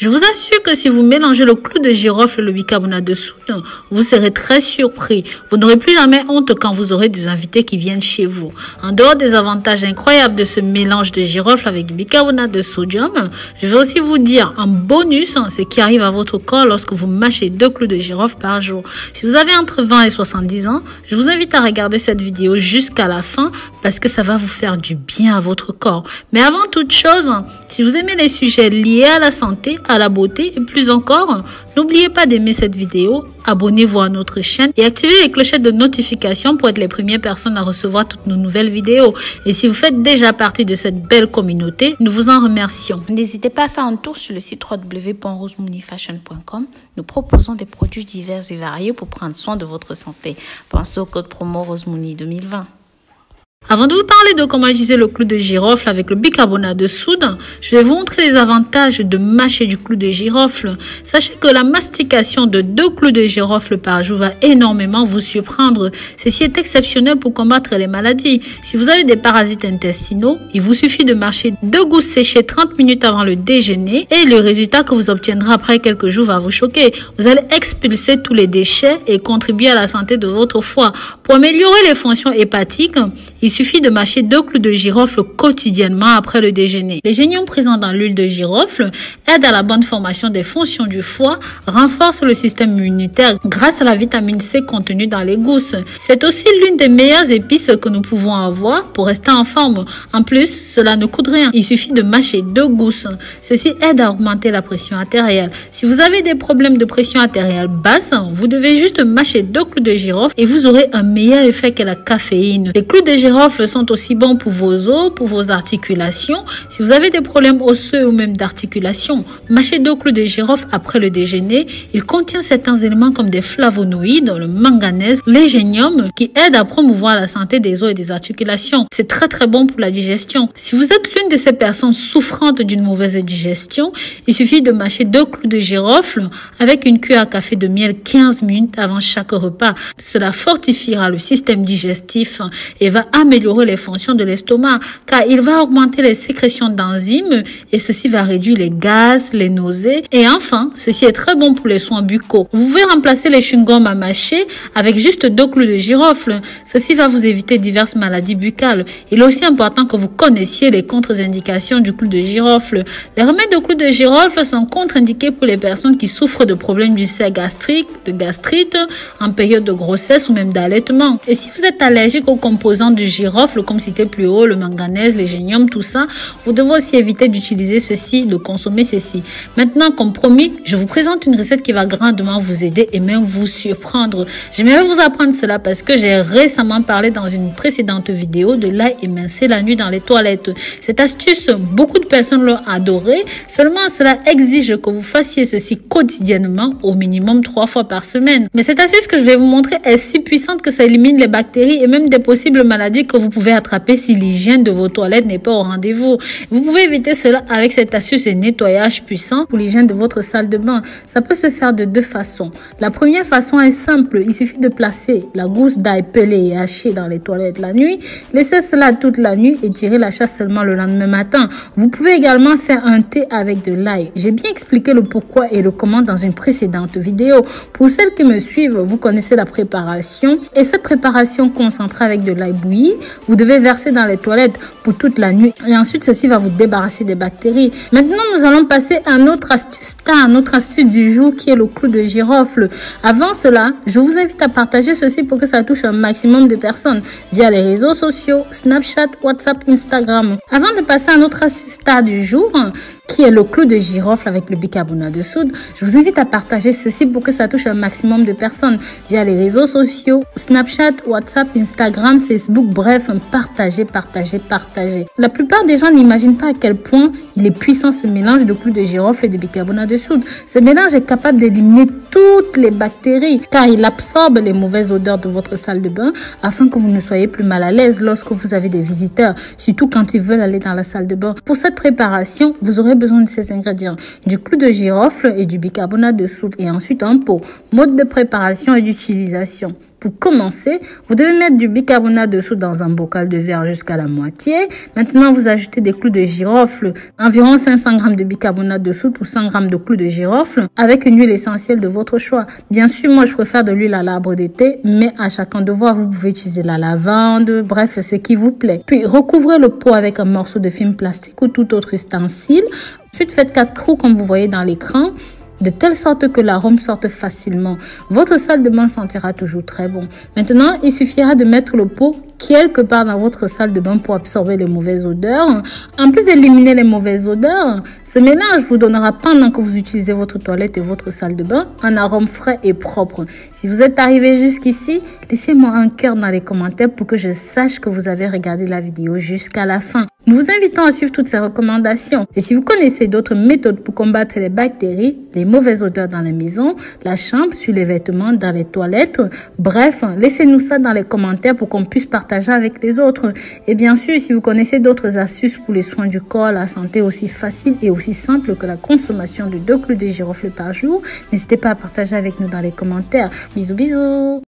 Je vous assure que si vous mélangez le clou de girofle et le bicarbonate de soude, vous serez très surpris. Vous n'aurez plus jamais honte quand vous aurez des invités qui viennent chez vous. En dehors des avantages incroyables de ce mélange de girofle avec du bicarbonate de sodium, je vais aussi vous dire en bonus ce qui arrive à votre corps lorsque vous mâchez 2 clous de girofle par jour. Si vous avez entre 20 et 70 ans, je vous invite à regarder cette vidéo jusqu'à la fin parce que ça va vous faire du bien à votre corps. Mais avant toute chose, si vous aimez les sujets liés à la santé, à la beauté et plus encore, n'oubliez pas d'aimer cette vidéo, abonnez-vous à notre chaîne et activez les clochettes de notification pour être les premières personnes à recevoir toutes nos nouvelles vidéos. Et si vous faites déjà partie de cette belle communauté, nous vous en remercions. N'hésitez pas à faire un tour sur le site www.rosemooneyfashion.com. Nous proposons des produits divers et variés pour prendre soin de votre santé. Pensez au code promo RoseMooney 2020. Avant de vous parler de comment utiliser le clou de girofle avec le bicarbonate de soude, je vais vous montrer les avantages de mâcher du clou de girofle. Sachez que la mastication de 2 clous de girofle par jour va énormément vous surprendre. Ceci est exceptionnel pour combattre les maladies. Si vous avez des parasites intestinaux, il vous suffit de mâcher 2 gousses séchées 30 minutes avant le déjeuner et le résultat que vous obtiendrez après quelques jours va vous choquer. Vous allez expulser tous les déchets et contribuer à la santé de votre foie. Pour améliorer les fonctions hépatiques, il suffit de mâcher 2 clous de girofle quotidiennement après le déjeuner. Les géniums présents dans l'huile de girofle aident à la bonne formation des fonctions du foie, renforcent le système immunitaire grâce à la vitamine C contenue dans les gousses. C'est aussi l'une des meilleures épices que nous pouvons avoir pour rester en forme. En plus, cela ne coûte rien. Il suffit de mâcher 2 gousses. Ceci aide à augmenter la pression artérielle. Si vous avez des problèmes de pression artérielle basse, vous devez juste mâcher 2 clous de girofle et vous aurez un meilleur effet que la caféine. Les clous de girofle sont aussi bons pour vos os, pour vos articulations. Si vous avez des problèmes osseux ou même d'articulation, mâchez 2 clous de girofle après le déjeuner. Il contient certains éléments comme des flavonoïdes, le manganèse, les géniums qui aident à promouvoir la santé des os et des articulations. C'est très bon pour la digestion. Si vous êtes l'une de ces personnes souffrantes d'une mauvaise digestion, il suffit de mâcher 2 clous de girofle avec une cuillère à café de miel 15 minutes avant chaque repas. Cela fortifiera le système digestif et va améliorer les fonctions de l'estomac car il va augmenter les sécrétions d'enzymes et ceci va réduire les gaz, les nausées et enfin, ceci est très bon pour les soins buccaux. Vous pouvez remplacer les chewing-gums à mâcher avec juste 2 clous de girofle. Ceci va vous éviter diverses maladies buccales. Il est aussi important que vous connaissiez les contre-indications du clou de girofle. Les remèdes de clou de girofle sont contre-indiqués pour les personnes qui souffrent de problèmes d'ulcère gastrique, de gastrite, en période de grossesse ou même d'allaitement. Et si vous êtes allergique aux composants du girofle, comme cité plus haut, le manganèse, les géniums, tout ça, vous devez aussi éviter d'utiliser ceci, de consommer ceci. Maintenant, comme promis, je vous présente une recette qui va grandement vous aider et même vous surprendre. J'aimerais vous apprendre cela parce que j'ai récemment parlé dans une précédente vidéo de l'ail émincé la nuit dans les toilettes. Cette astuce, beaucoup de personnes l'ont adorée, seulement cela exige que vous fassiez ceci quotidiennement, au minimum 3 fois par semaine. Mais cette astuce que je vais vous montrer est si puissante que ça élimine les bactéries et même des possibles maladies que vous pouvez attraper si l'hygiène de vos toilettes n'est pas au rendez-vous. Vous pouvez éviter cela avec cette astuce de nettoyage puissant pour l'hygiène de votre salle de bain. Ça peut se faire de 2 façons. La première façon est simple. Il suffit de placer la gousse d'ail pelée et hachée dans les toilettes la nuit, laisser cela toute la nuit et tirer la chasse seulement le lendemain matin. Vous pouvez également faire un thé avec de l'ail. J'ai bien expliqué le pourquoi et le comment dans une précédente vidéo. Pour celles qui me suivent, vous connaissez la préparation et cette préparation concentrée avec de l'ail bouilli, vous devez verser dans les toilettes pour toute la nuit et ensuite ceci va vous débarrasser des bactéries. Maintenant, nous allons passer à notre astuce du jour qui est le clou de girofle. Avant cela, je vous invite à partager ceci pour que ça touche un maximum de personnes via les réseaux sociaux, Snapchat, WhatsApp, Instagram. Avant de passer à notre astuce du jour, qui est le clou de girofle avec le bicarbonate de soude, je vous invite à partager ceci pour que ça touche un maximum de personnes via les réseaux sociaux, Snapchat, WhatsApp, Instagram, Facebook, bref, partagez. La plupart des gens n'imaginent pas à quel point il est puissant ce mélange de clou de girofle et de bicarbonate de soude. Ce mélange est capable d'éliminer toutes les bactéries car il absorbe les mauvaises odeurs de votre salle de bain afin que vous ne soyez plus mal à l'aise lorsque vous avez des visiteurs, surtout quand ils veulent aller dans la salle de bain. Pour cette préparation, vous aurez besoin de ces ingrédients: du clou de girofle et du bicarbonate de soude et ensuite un pot. Mode de préparation et d'utilisation. Pour commencer, vous devez mettre du bicarbonate de soude dans un bocal de verre jusqu'à la moitié. Maintenant, vous ajoutez des clous de girofle, environ 500 g de bicarbonate de soude pour 100 g de clous de girofle, avec une huile essentielle de votre choix. Bien sûr, moi, je préfère de l'huile à l'arbre d'été, mais à chacun de voir, vous pouvez utiliser la lavande, bref, ce qui vous plaît. Puis, recouvrez le pot avec un morceau de film plastique ou tout autre ustensile. Ensuite, faites 4 trous comme vous voyez dans l'écran, de telle sorte que l'arôme sorte facilement. Votre salle de bain sentira toujours très bon. Maintenant, il suffira de mettre le pot quelque part dans votre salle de bain pour absorber les mauvaises odeurs. En plus d'éliminer les mauvaises odeurs, ce mélange vous donnera pendant que vous utilisez votre toilette et votre salle de bain un arôme frais et propre. Si vous êtes arrivé jusqu'ici, laissez-moi un cœur dans les commentaires pour que je sache que vous avez regardé la vidéo jusqu'à la fin. Nous vous invitons à suivre toutes ces recommandations. Et si vous connaissez d'autres méthodes pour combattre les bactéries, les mauvaises odeurs dans les maisons, la chambre, sur les vêtements, dans les toilettes, bref, laissez-nous ça dans les commentaires pour qu'on puisse partager avec les autres. Et bien sûr, si vous connaissez d'autres astuces pour les soins du corps, la santé aussi facile et aussi simple que la consommation de 2 clous de girofle par jour, n'hésitez pas à partager avec nous dans les commentaires. Bisous, bisous!